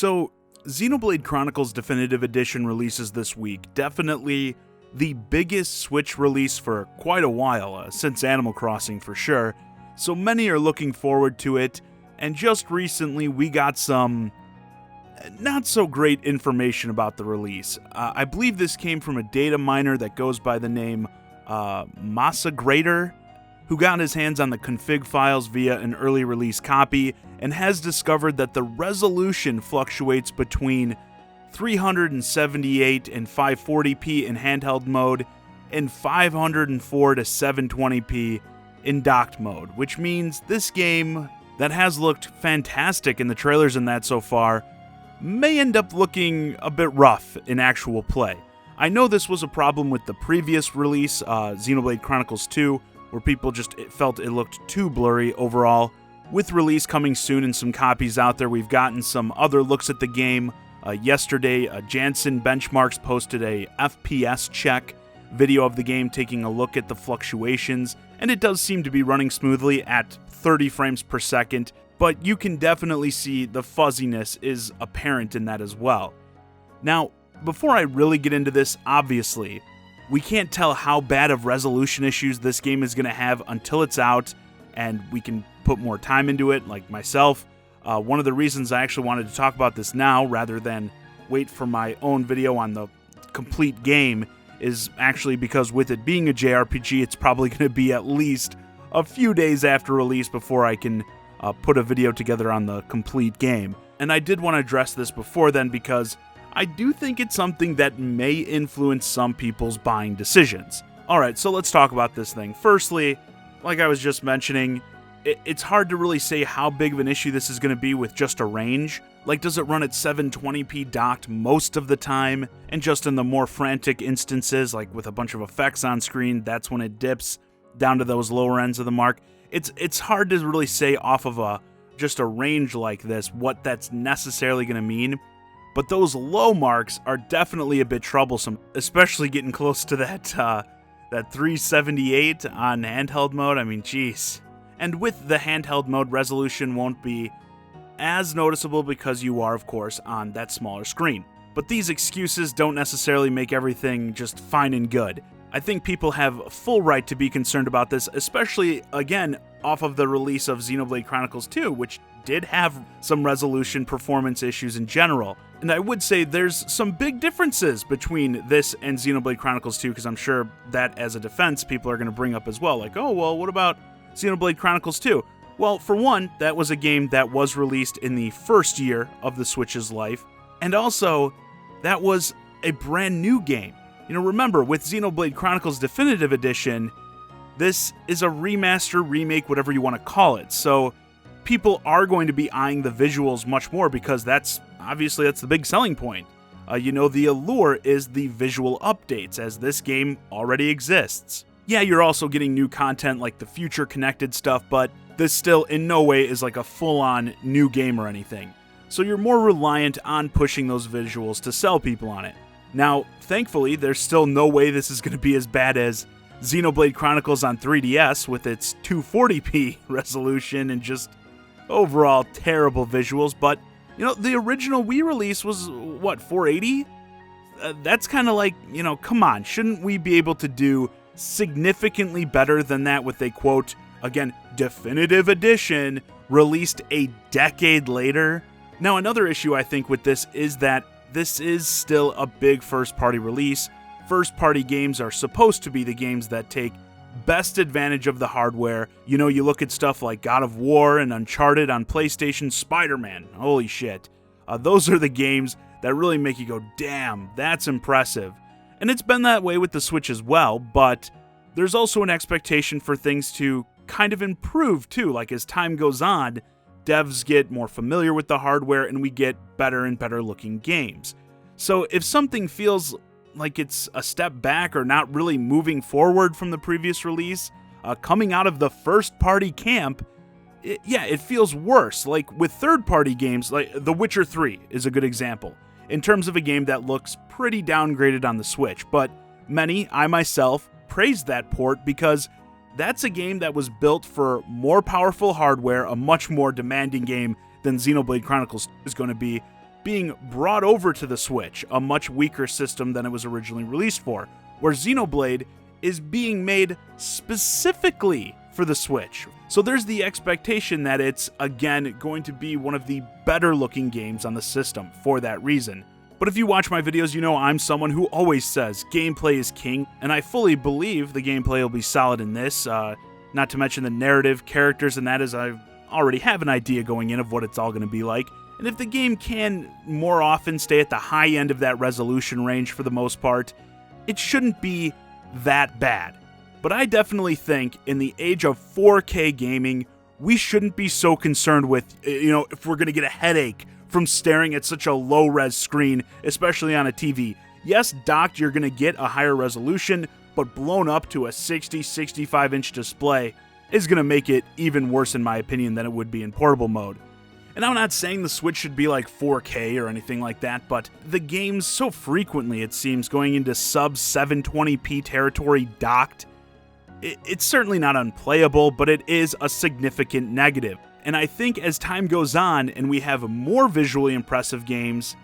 So, Xenoblade Chronicles Definitive Edition releases this week. Definitely the biggest Switch release for quite a while, since Animal Crossing for sure. So many are looking forward to it, and just recently we got some not so great information about the release. I believe this came from a data miner that goes by the name Massagrader, who got his hands on the config files via an early release copy and has discovered that the resolution fluctuates between 378 and 540p in handheld mode and 504 to 720p in docked mode, which means this game that has looked fantastic in the trailers and that so far may end up looking a bit rough in actual play. I know this was a problem with the previous release, Xenoblade Chronicles 2, where people just felt it looked too blurry overall. With release coming soon and some copies out there, we've gotten some other looks at the game. Yesterday, Jansen Benchmarks posted a FPS check video of the game taking a look at the fluctuations, and it does seem to be running smoothly at 30 frames per second, but you can definitely see the fuzziness is apparent in that as well. Now, before I really get into this, obviously, we can't tell how bad of resolution issues this game is going to have until it's out, and we can put more time into it, like myself. One of the reasons I actually wanted to talk about this now, rather than wait for my own video on the complete game, is actually because with it being a JRPG, it's probably going to be at least a few days after release before I can put a video together on the complete game. And I did want to address this before then because I do think it's something that may influence some people's buying decisions. Alright, so let's talk about this thing. Firstly, like I was just mentioning, it's hard to really say how big of an issue this is going to be with just a range. Like, does it run at 720p docked most of the time? And just in the more frantic instances, like with a bunch of effects on screen, that's when it dips down to those lower ends of the mark. It's hard to really say off of just a range like this what that's necessarily going to mean. But those low marks are definitely a bit troublesome, especially getting close to that 378 on handheld mode. I mean, jeez. And with the handheld mode, resolution won't be as noticeable because you are, of course, on that smaller screen. But these excuses don't necessarily make everything just fine and good. I think people have full right to be concerned about this, especially, again, off of the release of Xenoblade Chronicles 2, which did have some resolution performance issues in general. And I would say there's some big differences between this and Xenoblade Chronicles 2, because I'm sure that as a defense, people are going to bring up as well. Like, oh, well, what about Xenoblade Chronicles 2? Well, for one, that was a game that was released in the first year of the Switch's life, and also, that was a brand new game. You know, remember, with Xenoblade Chronicles Definitive Edition, this is a remaster, remake, whatever you want to call it, so people are going to be eyeing the visuals much more because that's the big selling point. The allure is the visual updates, as this game already exists. Yeah, you're also getting new content like the future connected stuff, but this still in no way is like a full-on new game or anything. So you're more reliant on pushing those visuals to sell people on it. Now, thankfully, there's still no way this is going to be as bad as Xenoblade Chronicles on 3DS with its 240p resolution and just overall terrible visuals, but the original Wii release was, 480? That's kind of like, come on, shouldn't we be able to do significantly better than that with a, quote, again, definitive edition released a decade later? Now, another issue I think with this is that this is still a big first-party release. First-party games are supposed to be the games that take best advantage of the hardware. You look at stuff like God of War and Uncharted on PlayStation, Spider-Man, holy shit. Those are the games that really make you go, damn, that's impressive. And it's been that way with the Switch as well, but there's also an expectation for things to kind of improve too. Like as time goes on, devs get more familiar with the hardware and we get better and better looking games. So if something feels like it's a step back or not really moving forward from the previous release, coming out of the first party camp, it feels worse. Like with third party games, like The Witcher 3 is a good example, in terms of a game that looks pretty downgraded on the Switch, but many, I myself, praised that port because that's a game that was built for more powerful hardware, a much more demanding game than Xenoblade Chronicles is going to be, being brought over to the Switch, a much weaker system than it was originally released for, where Xenoblade is being made specifically for the Switch. So there's the expectation that it's, again, going to be one of the better looking games on the system for that reason. But if you watch my videos, you know I'm someone who always says gameplay is king, and I fully believe the gameplay will be solid in this, not to mention the narrative, characters, and that, as I already have an idea going in of what it's all going to be like. And if the game can more often stay at the high end of that resolution range for the most part, it shouldn't be that bad. But I definitely think in the age of 4K gaming, we shouldn't be so concerned with, if we're going to get a headache from staring at such a low-res screen, especially on a TV. Yes, docked, you're going to get a higher resolution, but blown up to a 65-inch display is going to make it even worse, in my opinion, than it would be in portable mode. And I'm not saying the Switch should be like 4K or anything like that, but the games so frequently, it seems, going into sub-720p territory docked, it's certainly not unplayable, but it is a significant negative. And I think as time goes on and we have more visually impressive games,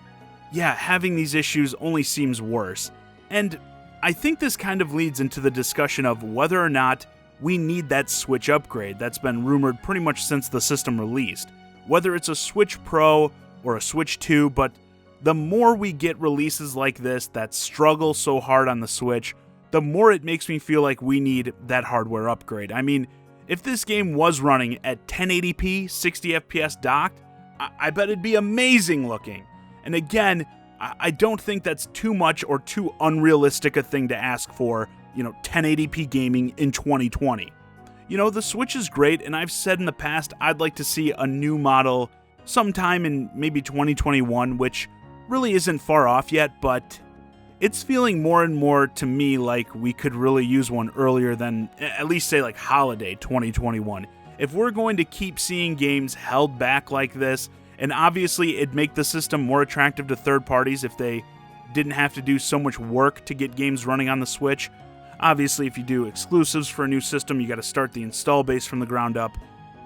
yeah, having these issues only seems worse. And I think this kind of leads into the discussion of whether or not we need that Switch upgrade that's been rumored pretty much since the system released. Whether it's a Switch Pro or a Switch 2, but the more we get releases like this that struggle so hard on the Switch, the more it makes me feel like we need that hardware upgrade. I mean, if this game was running at 1080p, 60 FPS docked, I bet it'd be amazing looking. And again, I don't think that's too much or too unrealistic a thing to ask for, 1080p gaming in 2020. The Switch is great, and I've said in the past I'd like to see a new model sometime in maybe 2021, which really isn't far off yet, but it's feeling more and more to me like we could really use one earlier than, at least say like holiday 2021. If we're going to keep seeing games held back like this, and obviously it'd make the system more attractive to third parties if they didn't have to do so much work to get games running on the Switch. Obviously, if you do exclusives for a new system, you got to start the install base from the ground up,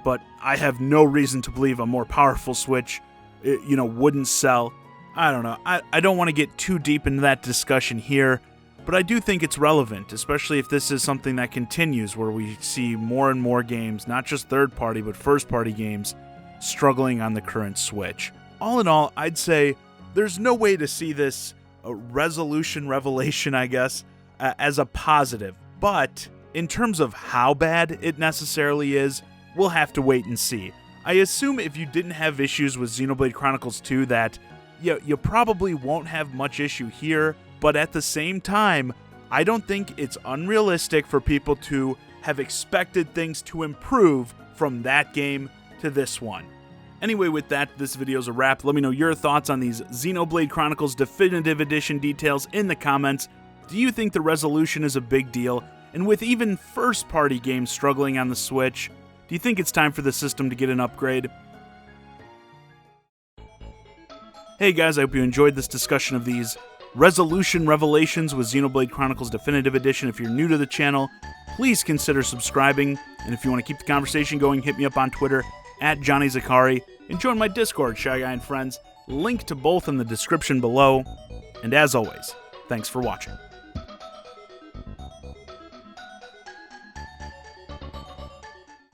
but I have no reason to believe a more powerful Switch, wouldn't sell. I don't know. I don't want to get too deep into that discussion here, but I do think it's relevant, especially if this is something that continues where we see more and more games, not just third-party, but first-party games, struggling on the current Switch. All in all, I'd say there's no way to see this resolution revelation, I guess, as a positive, but in terms of how bad it necessarily is, we'll have to wait and see. I assume if you didn't have issues with Xenoblade Chronicles 2 that you probably won't have much issue here, but at the same time, I don't think it's unrealistic for people to have expected things to improve from that game to this one. Anyway, with that, this video's a wrap. Let me know your thoughts on these Xenoblade Chronicles Definitive Edition details in the comments. Do you think the resolution is a big deal? And with even first-party games struggling on the Switch, do you think it's time for the system to get an upgrade? Hey guys, I hope you enjoyed this discussion of these resolution revelations with Xenoblade Chronicles Definitive Edition. If you're new to the channel, please consider subscribing. And if you want to keep the conversation going, hit me up on Twitter @JohnnyZakari and join my Discord, ChiGuy and Friends. Link to both in the description below. And as always, thanks for watching.